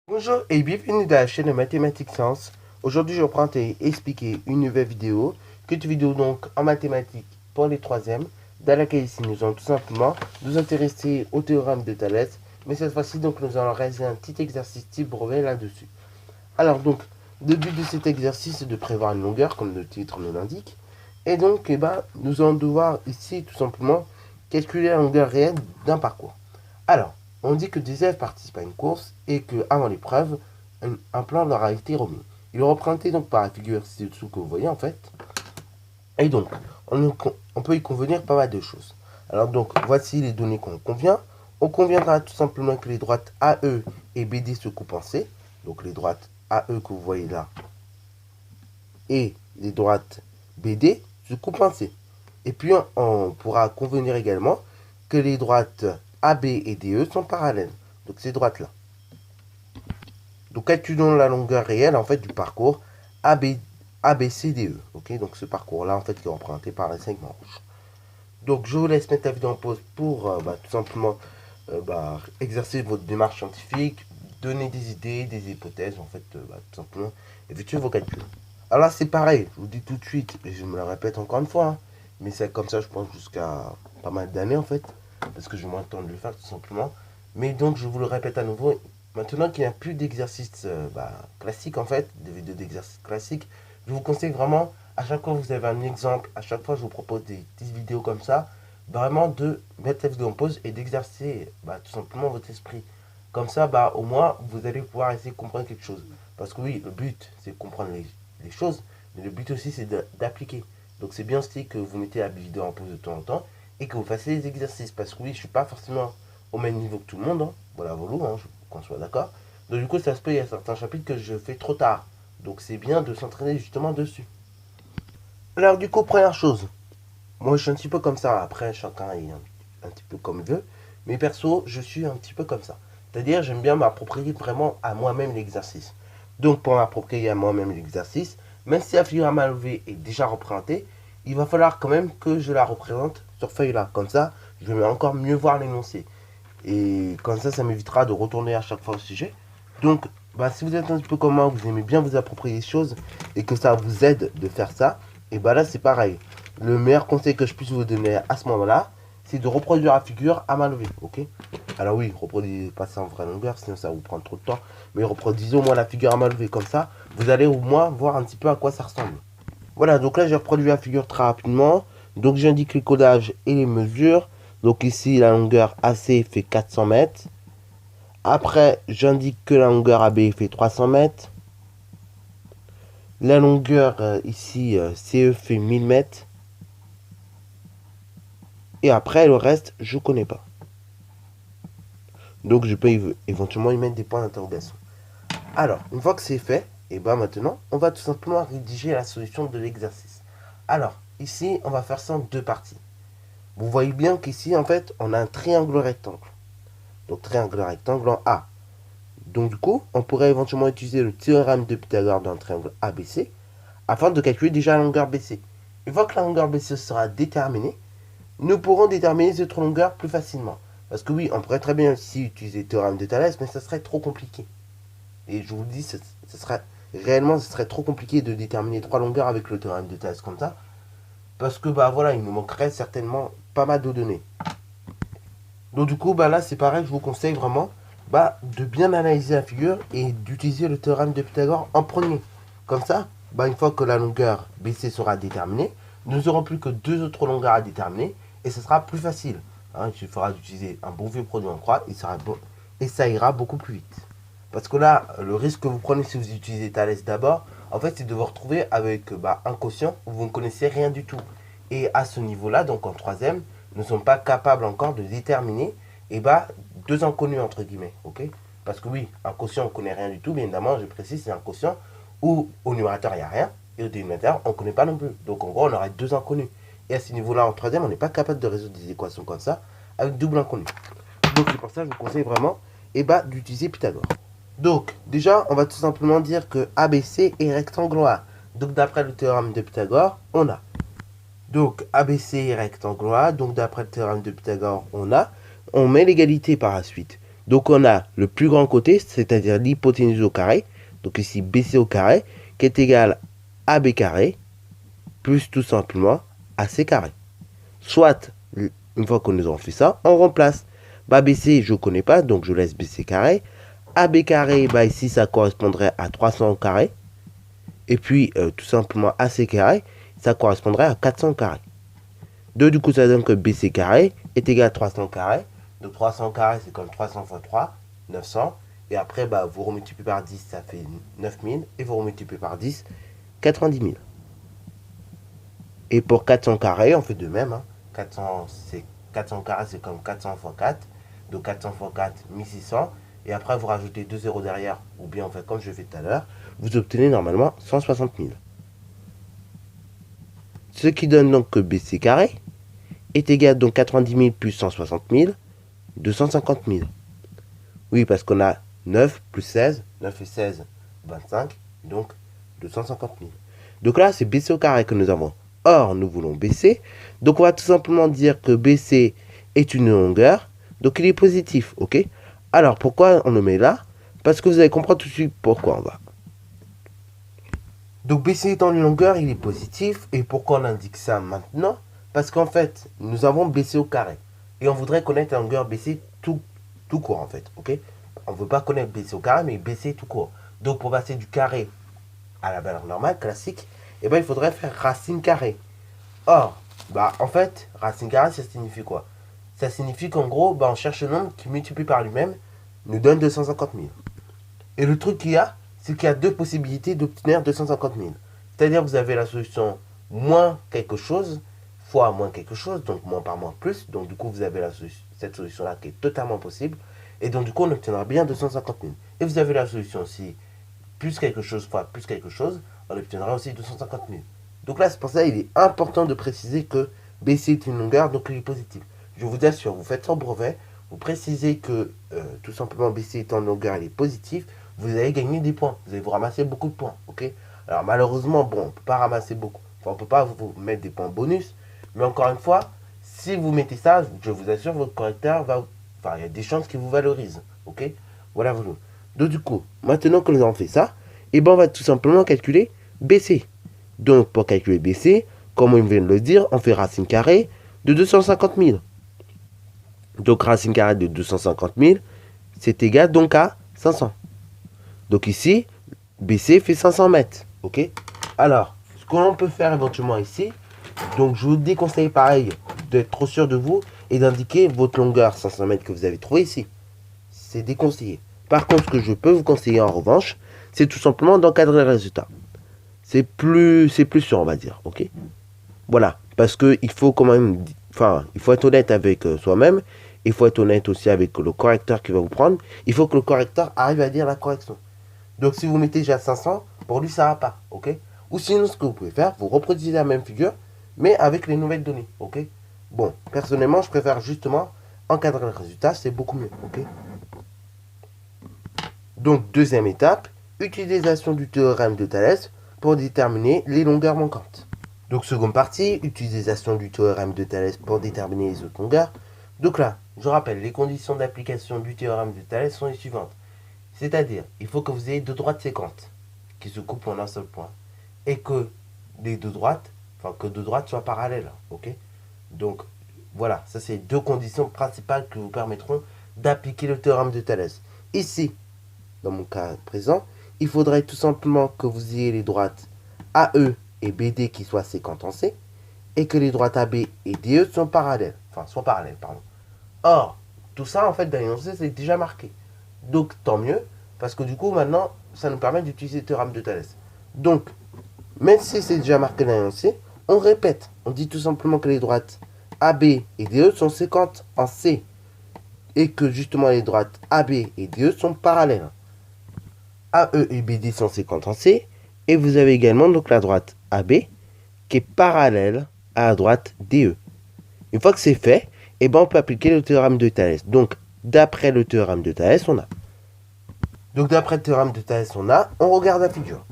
Bonjour et bienvenue dans la chaîne de Mathématiques Sciences. Aujourd'hui, je reprends et expliquer une nouvelle vidéo, vidéo donc en mathématiques pour les troisièmes, dans laquelle ici nous allons tout simplement nous intéresser au théorème de Thalès, mais cette fois-ci donc nous allons réaliser un petit exercice type brevet là-dessus. Alors donc, le but de cet exercice est de prévoir une longueur, comme le titre nous l'indique, et donc nous allons devoir ici tout simplement calculer la longueur réelle d'un parcours. Alors, on dit que des élèves participent à une course et qu'avant l'épreuve, un plan leur a été remis. Il est représenté donc par la figure ci-dessous que vous voyez en fait. Et donc, on peut y convenir pas mal de choses. Alors donc, voici les données qu'on convient. On conviendra tout simplement que les droites AE et BD se coupent en C. Donc les droites AE que vous voyez là et les droites BD se coupent en C. Et puis on pourra convenir également que les droites AB et DE sont parallèles. Donc ces droites-là. Donc calculons la longueur réelle en fait du parcours ABCDE. Ok, donc ce parcours-là en fait qui est représenté par un segment rouge. Donc je vous laisse mettre la vidéo en pause pour tout simplement exercer votre démarche scientifique, donner des idées, des hypothèses en fait, tout simplement effectuer vos calculs. Alors là c'est pareil, je vous dis tout de suite et je me le répète encore une fois, hein, mais c'est comme ça je pense jusqu'à pas mal d'années en fait, parce que j'ai moins de temps de le faire tout simplement. Mais donc je vous le répète à nouveau, maintenant qu'il n'y a plus d'exercices classiques en fait, des vidéos d'exercices classiques, je vous conseille vraiment, à chaque fois que vous avez un exemple, à chaque fois je vous propose des petites vidéos comme ça, vraiment de mettre la vidéo en pause et d'exercer tout simplement votre esprit. Comme ça, au moins, vous allez pouvoir essayer de comprendre quelque chose. Parce que oui, le but, c'est de comprendre les choses, mais le but aussi, c'est d'appliquer. Donc c'est bien aussi que vous mettez la vidéo en pause de temps en temps et que vous fassiez les exercices. Parce que oui, je ne suis pas forcément au même niveau que tout le monde, hein. Voilà, qu'on soit d'accord. Donc du coup, ça se peut, il y a certains chapitres que je fais trop tard. Donc c'est bien de s'entraîner justement dessus. Alors du coup, première chose, moi je suis un petit peu comme ça, après chacun est un petit peu comme il veut, mais perso, je suis un petit peu comme ça. C'est-à-dire, j'aime bien m'approprier vraiment à moi-même l'exercice. Donc pour m'approprier à moi-même l'exercice, même si la figure à main levée est déjà représentée, il va falloir quand même que je la représente sur feuille là. Comme ça, je vais encore mieux voir l'énoncé. Et comme ça m'évitera de retourner à chaque fois au sujet. Donc, si vous êtes un petit peu comme moi, vous aimez bien vous approprier les choses et que ça vous aide de faire ça, et là c'est pareil. Le meilleur conseil que je puisse vous donner à ce moment-là, c'est de reproduire la figure à main levée, ok? Alors oui, reproduisez pas ça en vraie longueur, sinon ça va vous prendre trop de temps. Mais reproduisez au moins la figure à main levée, comme ça, vous allez au moins voir un petit peu à quoi ça ressemble. Voilà, donc là j'ai reproduit la figure très rapidement. Donc j'indique le codage et les mesures. Donc ici, la longueur AC fait 400 mètres. Après, j'indique que la longueur AB fait 300 mètres. La longueur ici, CE fait 1000 mètres. Et après, le reste, je ne connais pas. Donc, je peux éventuellement y mettre des points d'interrogation. Alors, une fois que c'est fait, et maintenant, on va tout simplement rédiger la solution de l'exercice. Alors, ici, on va faire ça en deux parties. Vous voyez bien qu'ici, en fait, on a un triangle rectangle. Donc, triangle rectangle en A. Donc, du coup, on pourrait éventuellement utiliser le théorème de Pythagore dans le triangle ABC afin de calculer déjà la longueur BC. Une fois que la longueur BC sera déterminée, nous pourrons déterminer cette longueur plus facilement. Parce que oui, on pourrait très bien aussi utiliser le théorème de Thalès, mais ça serait trop compliqué. Et je vous le dis, ce serait trop compliqué de déterminer trois longueurs avec le théorème de Thalès comme ça. Parce que voilà, il nous manquerait certainement pas mal de données. Donc du coup, là c'est pareil, je vous conseille vraiment de bien analyser la figure et d'utiliser le théorème de Pythagore en premier. Comme ça, une fois que la longueur BC sera déterminée, nous n'aurons plus que deux autres longueurs à déterminer et ce sera plus facile. Il suffira d'utiliser un bon vieux produit en croix et ça ira beaucoup plus vite. Parce que là, le risque que vous prenez si vous utilisez Thalès d'abord, en fait, c'est de vous retrouver avec un quotient où vous ne connaissez rien du tout. Et à ce niveau-là, donc en troisième, nous ne sommes pas capables encore de déterminer deux inconnus entre guillemets, ok? Parce que oui, un quotient on ne connaît rien du tout, bien évidemment, je précise, c'est un quotient où au numérateur il n'y a rien et au dénominateur on ne connaît pas non plus. Donc en gros on aurait deux inconnus. Et à ce niveau-là, en troisième, on n'est pas capable de résoudre des équations comme ça avec double inconnu. Donc c'est pour ça que je vous conseille vraiment d'utiliser Pythagore. Donc déjà, on va tout simplement dire que ABC est rectangle A. Donc d'après le théorème de Pythagore, on a Donc ABC est rectangle, donc d'après le théorème de Pythagore, on met l'égalité par la suite. Donc on a le plus grand côté, c'est-à-dire l'hypoténuse au carré, donc ici BC au carré, qui est égal à AB carré, plus tout simplement AC carré. Soit, une fois que nous avons fait ça, on remplace. Bah BC, je ne connais pas, donc je laisse BC carré. AB carré, bah ici, ça correspondrait à 300 au carré. Et puis, tout simplement, AC carré, ça correspondrait à 400 carré. Du coup, ça donne que BC carré est égal à 300 carré. Donc 300 carré, c'est comme 300 fois 3, 900. Et après, bah, vous remultipliez par 10, ça fait 9000. Et vous remultipliez par 10, 90 000. Et pour 400 carré, on fait de même. Hein. 400 carré, c'est comme 400 fois 4. Donc 400 fois 4, 1600. Et après, vous rajoutez 2 zéros derrière. Ou bien, en fait, comme je fais tout à l'heure, vous obtenez normalement 160 000. Ce qui donne donc que BC carré est égal donc 90 000 plus 160 000, 250 000. Oui, parce qu'on a 9 plus 16, 9 et 16, 25, donc 250 000. Donc là, c'est BC au carré que nous avons. Or, nous voulons BC. Donc, on va tout simplement dire que BC est une longueur. Donc, il est positif, ok? Alors, pourquoi on le met là? Parce que vous allez comprendre tout de suite pourquoi on va. Donc, BC étant une longueur, il est positif. Et pourquoi on indique ça maintenant? Parce qu'en fait, nous avons BC au carré. Et on voudrait connaître la longueur BC tout court, en fait, ok? On ne veut pas connaître BC au carré, mais BC tout court. Donc, pour passer du carré à la valeur normale, classique, eh ben, il faudrait faire racine carrée. Or, bah, en fait, racine carrée, ça signifie quoi? Ça signifie qu'en gros, bah, on cherche un nombre qui multiplie par lui-même nous donne 250 000. Et le truc qu'il y a, c'est qu'il y a deux possibilités d'obtenir 250 000. C'est-à-dire vous avez la solution moins quelque chose fois moins quelque chose, donc moins par moins plus. Donc du coup, vous avez cette solution-là qui est totalement possible. Et donc du coup, on obtiendra bien 250 000. Et vous avez la solution aussi plus quelque chose fois plus quelque chose, on obtiendra aussi 250 000. Donc là, c'est pour ça qu'il est important de préciser que BC est une longueur, donc il est positif. Je vous assure, vous faites sans brevet, vous précisez que tout simplement BC étant une longueur, il est positif, vous allez gagner des points, vous allez vous ramasser beaucoup de points, ok? Alors malheureusement, bon, on ne peut pas ramasser beaucoup, enfin, on ne peut pas vous mettre des points bonus, mais encore une fois, si vous mettez ça, je vous assure, votre correcteur va, enfin, il y a des chances qu'il vous valorise, ok? Voilà, voilà. Donc du coup, maintenant que nous avons fait ça, et ben on va tout simplement calculer BC. Donc pour calculer BC, comme on vient de le dire, on fait racine carrée de 250 000. Donc racine carrée de 250 000, c'est égal donc à 500. Donc ici, BC fait 500 mètres. Ok? Alors, ce que l'on peut faire éventuellement ici, donc je vous déconseille pareil d'être trop sûr de vous et d'indiquer votre longueur 500 mètres que vous avez trouvé ici. C'est déconseillé. Par contre, ce que je peux vous conseiller en revanche, c'est tout simplement d'encadrer le résultat. C'est plus sûr, on va dire, ok? Voilà, parce qu'il faut quand même, enfin, il faut être honnête avec soi-même, il faut être honnête aussi avec le correcteur qui va vous prendre, il faut que le correcteur arrive à dire la correction. Donc si vous mettez déjà 500, pour lui ça va pas, ok? Ou sinon, ce que vous pouvez faire, vous reproduisez la même figure, mais avec les nouvelles données, ok? Bon, personnellement, je préfère justement encadrer le résultat, c'est beaucoup mieux, ok? Donc, deuxième étape, utilisation du théorème de Thalès pour déterminer les longueurs manquantes. Donc, seconde partie, utilisation du théorème de Thalès pour déterminer les autres longueurs. Donc là, je rappelle, les conditions d'application du théorème de Thalès sont les suivantes. C'est-à-dire, il faut que vous ayez deux droites séquentes qui se coupent en un seul point. Et que les deux droites, enfin que deux droites soient parallèles, ok? Donc, voilà, ça c'est deux conditions principales qui vous permettront d'appliquer le théorème de Thalès. Ici, dans mon cas présent, il faudrait tout simplement que vous ayez les droites AE et BD qui soient séquentes en C, et que les droites AB et DE soient parallèles. Or, tout ça, en fait, dans l'énoncé, c'est déjà marqué. Donc, tant mieux, parce que du coup, maintenant, ça nous permet d'utiliser le théorème de Thalès. Donc, même si c'est déjà marqué dans l'énoncé, on répète. On dit tout simplement que les droites AB et DE sont séquentes en C, et que justement les droites AB et DE sont parallèles. AE et BD sont séquentes en C, et vous avez également donc la droite AB qui est parallèle à la droite DE. Une fois que c'est fait, eh ben on peut appliquer le théorème de Thalès. Donc, d'après le théorème de Thalès, on regarde la figure.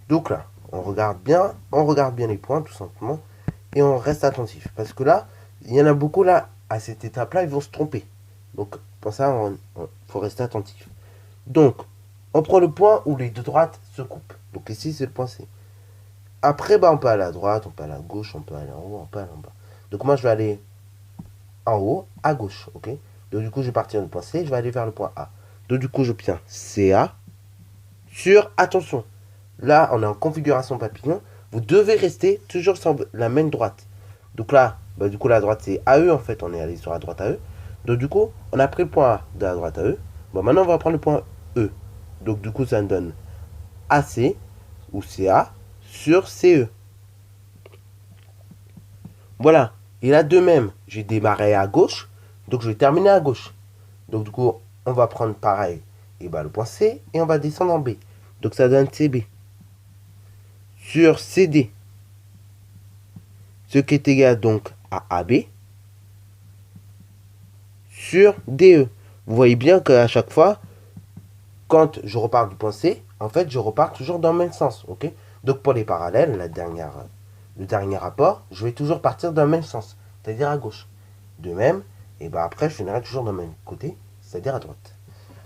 Donc là, on regarde bien les points tout simplement. et on reste attentif. Parce que là, il y en a beaucoup là, à cette étape-là, ils vont se tromper. Donc pour ça, il faut rester attentif. Donc, on prend le point où les deux droites se coupent. Donc ici, c'est le point C. Après, bah, on peut aller à droite, on peut aller à gauche, on peut aller en haut, on peut aller en bas. Donc moi, je vais aller en haut, à gauche, ok. Donc du coup, je vais partir du point C, je vais aller vers le point A. Donc du coup, j'obtiens CA sur, attention, là, on est en configuration papillon. Vous devez rester toujours sur la même droite. Donc là, bah, du coup, la droite, c'est AE, en fait. On est allé sur la droite AE. Donc du coup, on a pris le point A de la droite AE. Bon, maintenant, on va prendre le point E. Donc du coup, ça nous donne AC, ou CA, sur CE. Voilà. Et là, de même, j'ai démarré à gauche. Donc je vais terminer à gauche. Donc du coup, on va prendre pareil, et bah, le point C, et on va descendre en B. Donc ça donne CB. Sur CD, ce qui est égal donc à AB, sur DE. Vous voyez bien qu'à chaque fois, quand je repars du point C, en fait, je repars toujours dans le même sens. Ok. Donc pour les parallèles, le dernier rapport, je vais toujours partir dans le même sens, c'est-à-dire à gauche. De même, et bah après, je finirai toujours dans le même côté, c'est-à-dire à droite.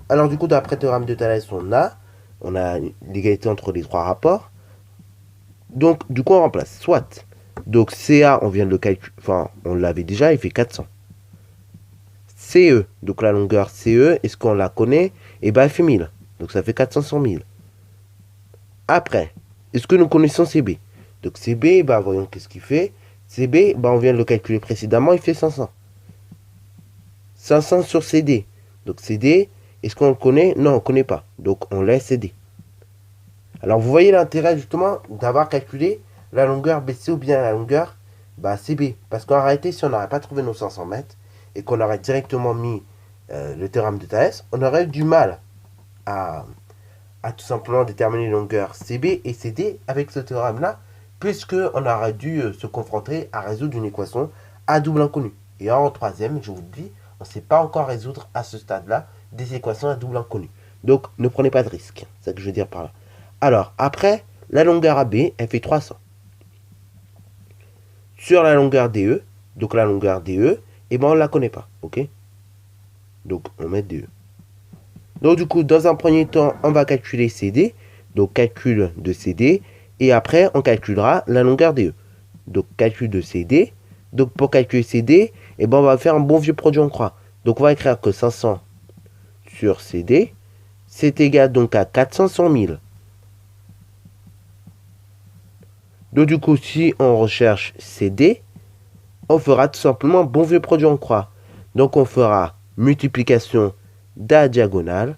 Alors du coup, d'après le théorème de Thalès, on a l'égalité entre les trois rapports. Donc du coup, on remplace. Soit, donc CA, on vient de le calculer, enfin, on l'avait déjà, il fait 400. CE, donc la longueur CE, est-ce qu'on la connaît? Et bah, elle fait 1000. Donc ça fait 400 sur 1000. Après, est-ce que nous connaissons CB? Donc CB, bah, voyons qu'est-ce qu'il fait. CB, bah, on vient de le calculer précédemment, il fait 500. 500 sur CD. Donc CD, est-ce qu'on le connaît? Non, on ne connaît pas. Donc on laisse CD. Alors vous voyez l'intérêt justement d'avoir calculé la longueur BC ou bien la longueur CB. Parce qu'en réalité, si on n'aurait pas trouvé nos 500 mètres et qu'on aurait directement mis le théorème de Thalès, on aurait eu du mal à tout simplement déterminer la longueur CB et CD avec ce théorème-là, puisqu'on aurait dû se confronter à résoudre une équation à double inconnu. Et en troisième, je vous le dis, on ne sait pas encore résoudre à ce stade-là des équations à double inconnu. Donc ne prenez pas de risque, c'est ce que je veux dire par là. Alors, après, la longueur AB, elle fait 300. Sur la longueur DE, donc la longueur DE, eh ben on ne la connaît pas, ok? Donc, on met DE. Donc, du coup, dans un premier temps, on va calculer CD, donc calcul de CD, et après, on calculera la longueur DE. Donc, calcul de CD. Donc, pour calculer CD, eh ben on va faire un bon vieux produit en croix. Donc, on va écrire que 500 sur CD, c'est égal donc à 400 sur 1000. Donc du coup, si on recherche CD, on fera tout simplement un bon vieux produit en croix. Donc on fera multiplication de diagonale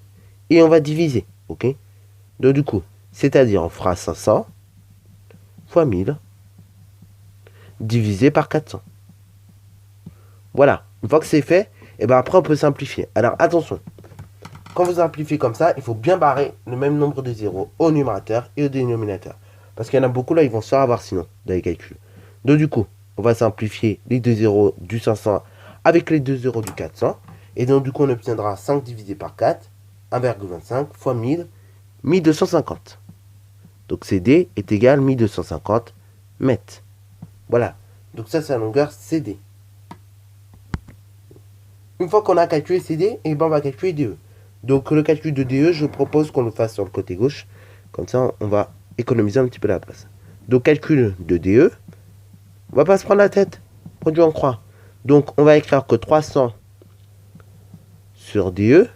et on va diviser. Ok. Donc du coup, c'est-à-dire on fera 500 fois 1000 divisé par 400. Voilà. Une fois que c'est fait, et ben après on peut simplifier. Alors attention, quand vous simplifiez comme ça, il faut bien barrer le même nombre de zéros au numérateur et au dénominateur. Parce qu'il y en a beaucoup là, ils vont se faire avoir sinon, dans les calculs. Donc du coup, on va simplifier les deux zéros du 500 avec les deux zéros du 400. Et donc du coup, on obtiendra 5 divisé par 4, 1,25 fois 1000, 1250. Donc CD est égal à 1250 mètres. Voilà. Donc ça, c'est la longueur CD. Une fois qu'on a calculé CD, et ben on va calculer DE. Donc le calcul de DE, je propose qu'on le fasse sur le côté gauche. Comme ça, on va économiser un petit peu la place. Donc calcul de DE, on va pas se prendre la tête. Produit en croix. Donc on va écrire que 300 sur DE,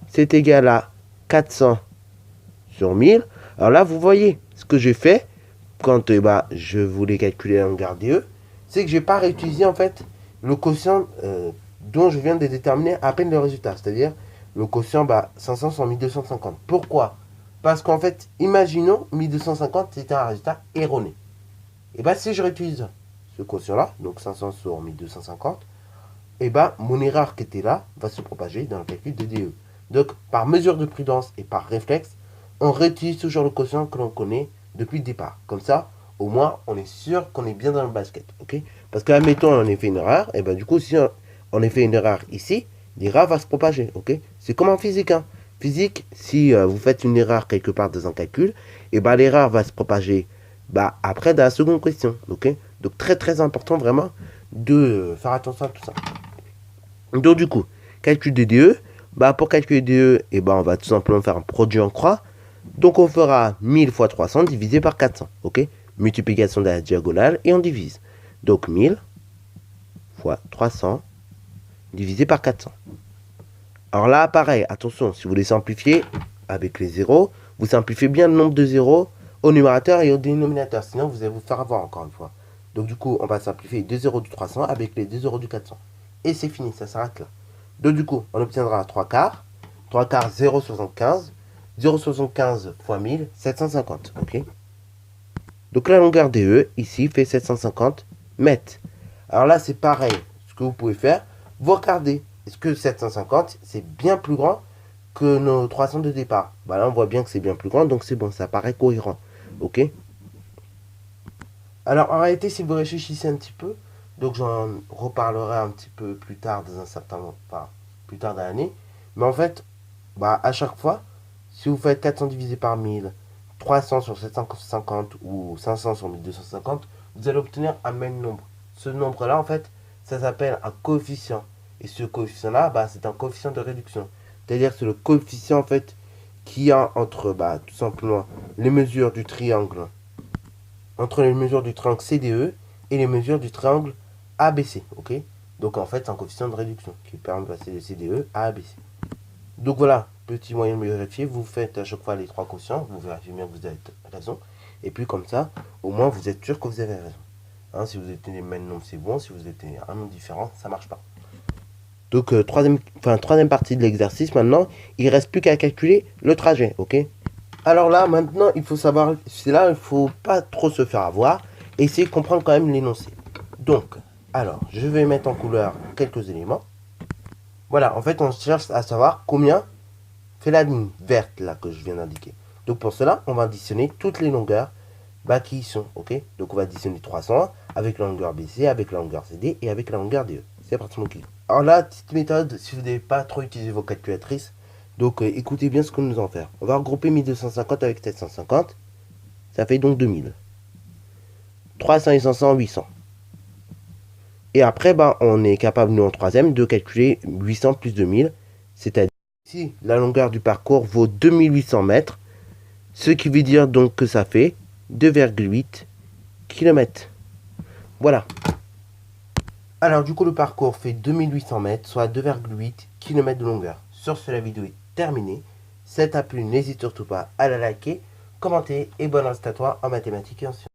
c'est égal à 400 sur 1000. Alors là, vous voyez ce que j'ai fait quand je voulais calculer la longueur DE, c'est que je n'ai pas réutilisé en fait le quotient dont je viens de déterminer à peine le résultat. C'est-à-dire le quotient 500 sur 1250. Pourquoi? Parce qu'en fait, imaginons 1250, c'était un résultat erroné. Et si je réutilise ce quotient-là, donc 500 sur 1250, mon erreur qui était là va se propager dans le calcul de DE. Donc, par mesure de prudence et par réflexe, on réutilise toujours le quotient que l'on connaît depuis le départ. Comme ça, au moins, on est sûr qu'on est bien dans le basket. Okay. Parce que, admettons, on a fait une erreur, et du coup, si on a fait une erreur ici, l'erreur va se propager. Okay. C'est comme en physique. Physique, si vous faites une erreur quelque part dans un calcul, l'erreur va se propager après dans la seconde question. Okay. Donc très très important vraiment de faire attention à tout ça. Donc du coup, calcul des DE, pour calculer DE, on va tout simplement faire un produit en croix. Donc on fera 1000 fois 300 divisé par 400, ok? Multiplication de la diagonale et on divise. Donc 1000 fois 300 divisé par 400. Alors là, pareil, attention, si vous voulez simplifier avec les zéros, vous simplifiez bien le nombre de zéros au numérateur et au dénominateur, sinon vous allez vous faire avoir encore une fois. Donc du coup, on va simplifier les 2 zéros du 300 avec les 2 zéros du 400. Et c'est fini, ça s'arrête là. Donc du coup, on obtiendra 3 quarts. 3 quarts, 0,75. 0,75 fois 1000, 750, ok? Donc la longueur DE, ici, fait 750 mètres. Alors là, c'est pareil. Ce que vous pouvez faire, vous regardez. Est-ce que 750, c'est bien plus grand que nos 300 de départ? Là, on voit bien que c'est bien plus grand, donc c'est bon, ça paraît cohérent. Ok? Alors, en réalité, si vous réfléchissez un petit peu, donc j'en reparlerai un petit peu plus tard, dans un certain moment, enfin, plus tard dans l'année. Mais en fait, à chaque fois, si vous faites 400 divisé par 1000, 300 sur 750 ou 500 sur 1250, vous allez obtenir un même nombre. Ce nombre-là, en fait, ça s'appelle un coefficient. Et ce coefficient-là, c'est un coefficient de réduction. C'est-à-dire que c'est le coefficient, en fait, qui a entre, tout simplement, les mesures du triangle, entre les mesures du triangle CDE et les mesures du triangle ABC, ok? Donc, en fait, c'est un coefficient de réduction qui permet de passer de CDE à ABC. Donc voilà, petit moyen de vérifier, vous faites à chaque fois les trois quotients, vous vérifiez bien que vous avez raison, et puis comme ça, au moins vous êtes sûr que vous avez raison. Si vous êtes les mêmes nombres, c'est bon, si vous êtes un nombre différent, ça marche pas. Donc troisième partie de l'exercice, maintenant, il ne reste plus qu'à calculer le trajet, ok? Alors là, maintenant, il faut savoir, c'est là, il ne faut pas trop se faire avoir, et essayer de comprendre quand même l'énoncé. Donc, alors, je vais mettre en couleur quelques éléments. Voilà, en fait, on cherche à savoir combien fait la ligne verte là que je viens d'indiquer. Donc pour cela, on va additionner toutes les longueurs qui y sont, ok? Donc on va additionner 300 avec la longueur BC, avec la longueur CD et avec la longueur DE. C'est parti mon client. Alors là, petite méthode, si vous n'avez pas trop utilisé vos calculatrices, donc écoutez bien ce que nous allons faire. On va regrouper 1250 avec 750, ça fait donc 2000. 300 et 500, 800. Et après, on est capable, nous en troisième, de calculer 800 plus 2000, c'est-à-dire ici, la longueur du parcours vaut 2800 mètres, ce qui veut dire donc que ça fait 2,8 km. Voilà. Alors du coup, le parcours fait 2800 mètres, soit 2,8 km de longueur. Sur ce, la vidéo est terminée. Si ça t'a plu, n'hésite surtout pas à la liker, commenter et bonne reste à toi en mathématiques et en sciences.